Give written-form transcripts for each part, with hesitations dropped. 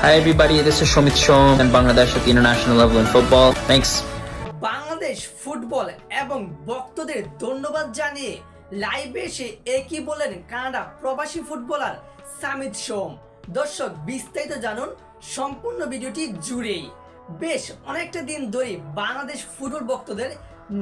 Hi everybody, this is Shomit Shom and Bangladesh at the international level in football. Thanks. Bangladesh football এবং ভক্তদের ধন্যবাদ জানিয়ে লাইভে এসে একই বলেন কানাডা প্রবাসী ফুটবলার সামিত সোম। দর্শক বিস্তারিত জানুন সম্পূর্ণ ভিডিওটি জুড়েই। বেশ অনেকটা দিন ধরে বাংলাদেশ ফুটবল ভক্তদের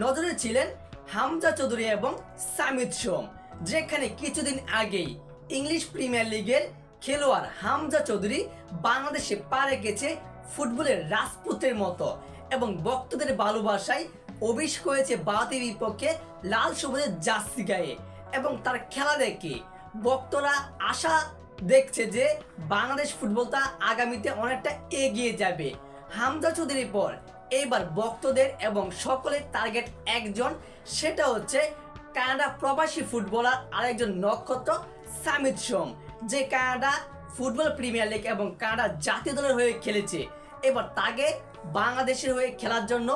নজরে ছিলেন হামজা চৌধুরী এবং সামিত সোম, যেখানে কিছুদিন আগেই ইংলিশ প্রিমিয়ার লিগের খেলোয়াড় হামজা চৌধুরী বাংলাদেশে পা রেখেছে ফুটবলের রাজপুতের মতো এবং ভক্তদের ভালোবাসায় অভিষেক হয়েছে ভারতের বিপক্ষে লাল সবুজের জার্সি গায়ে। এবং তার খেলা দেখে ভক্তরা আশা দেখছে যে বাংলাদেশ ফুটবলটা আগামীতে অনেকটা এগিয়ে যাবে। হামজা চৌধুরীর পর এইবার ভক্তদের এবং সকলের টার্গেট একজন, সেটা হচ্ছে কানাডা প্রবাসী ফুটবলার আরেকজন নক্ষত্র সামিত সোম, যে কানাডা ফুটবল প্রিমিয়ার লিগ এবং কানাডা জাতীয় দলের হয়ে খেলেছে। এবার তাকে বাংলাদেশের হয়ে খেলার জন্য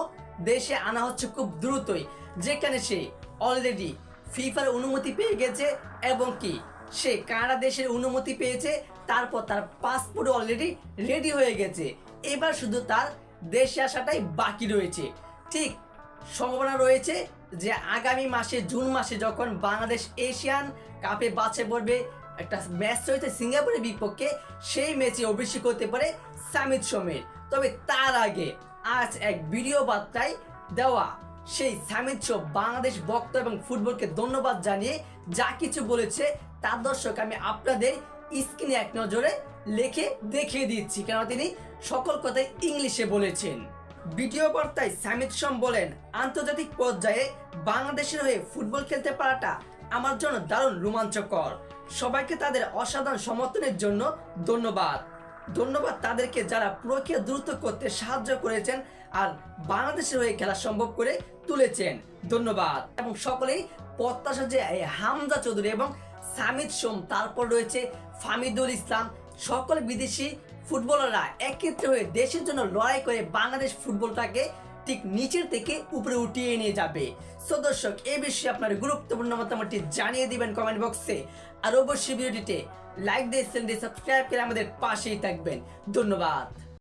দেশে আনা হচ্ছে খুব দ্রুতই, যেখানে সে অলরেডি ফিফার অনুমতি পেয়ে গেছে এবং কি সে কানাডা দেশের অনুমতি পেয়েছে। তারপর তার পাসপোর্ট অলরেডি রেডি হয়ে গেছে, এবার শুধু তার দেশে আসাটাই বাকি রয়েছে। ঠিক সম্ভাবনা রয়েছে যে আগামী মাসে জুন মাসে যখন বাংলাদেশ এশিয়ান কাপে বাছাই পড়বে, একটা ম্যাচ রয়েছে সিঙ্গাপুরের বিপক্ষে, সেই ম্যাচে অভিষেক হতে পারে সামিত সোমের। তবে তার আগে আজ এক ভিডিও বার্তায় দেওয়া সেই সামিত সোম বাংলাদেশ ভক্ত এবং ফুটবলকে ধন্যবাদ জানিয়ে যা কিছু বলেছে তার দর্শক আমি আপনাদের স্ক্রিনে এক নজরে লিখে দেখিয়ে দিচ্ছি, কেন তিনি সকল কথাই ইংলিশে বলেছেন। ভিডিও বার্তায় সামিত সোম বলেন, আন্তর্জাতিক পর্যায়ে বাংলাদেশের হয়ে ফুটবল খেলতে পারাটা আমার জন্য দারুণ রোমাঞ্চকর। সবাইকে তাদের অসাধারণ সমর্থনের জন্য ধন্যবাদ। ধন্যবাদ তাদেরকে যারা প্রক্রিয়া দ্রুত করতে সাহায্য করেছেন আর বাংলাদেশের হয়ে খেলা সম্ভব করে তুলেছেন। ধন্যবাদ। এবং সকলেই প্রত্যাশা যে হামজা চৌধুরী এবং সামিত সোম, তারপর রয়েছে ফামিদুল ইসলাম, সকল বিদেশি ফুটবলাররা একত্রে হয়ে দেশের জন্য লড়াই করে বাংলাদেশ ফুটবলটাকে ঠিক নিচের থেকে উপরে উঠিয়ে নিয়ে যাবে। সো দর্শক, এই বিষয়ে আপনার গুরুত্বপূর্ণ মতামতটি জানিয়ে দিবেন কমেন্ট বক্সে। আর অবশ্যই ভিডিওটিতে লাইক দিয়ে চ্যানেলটি সাবস্ক্রাইব করে আমাদের পাশেই থাকবেন। ধন্যবাদ।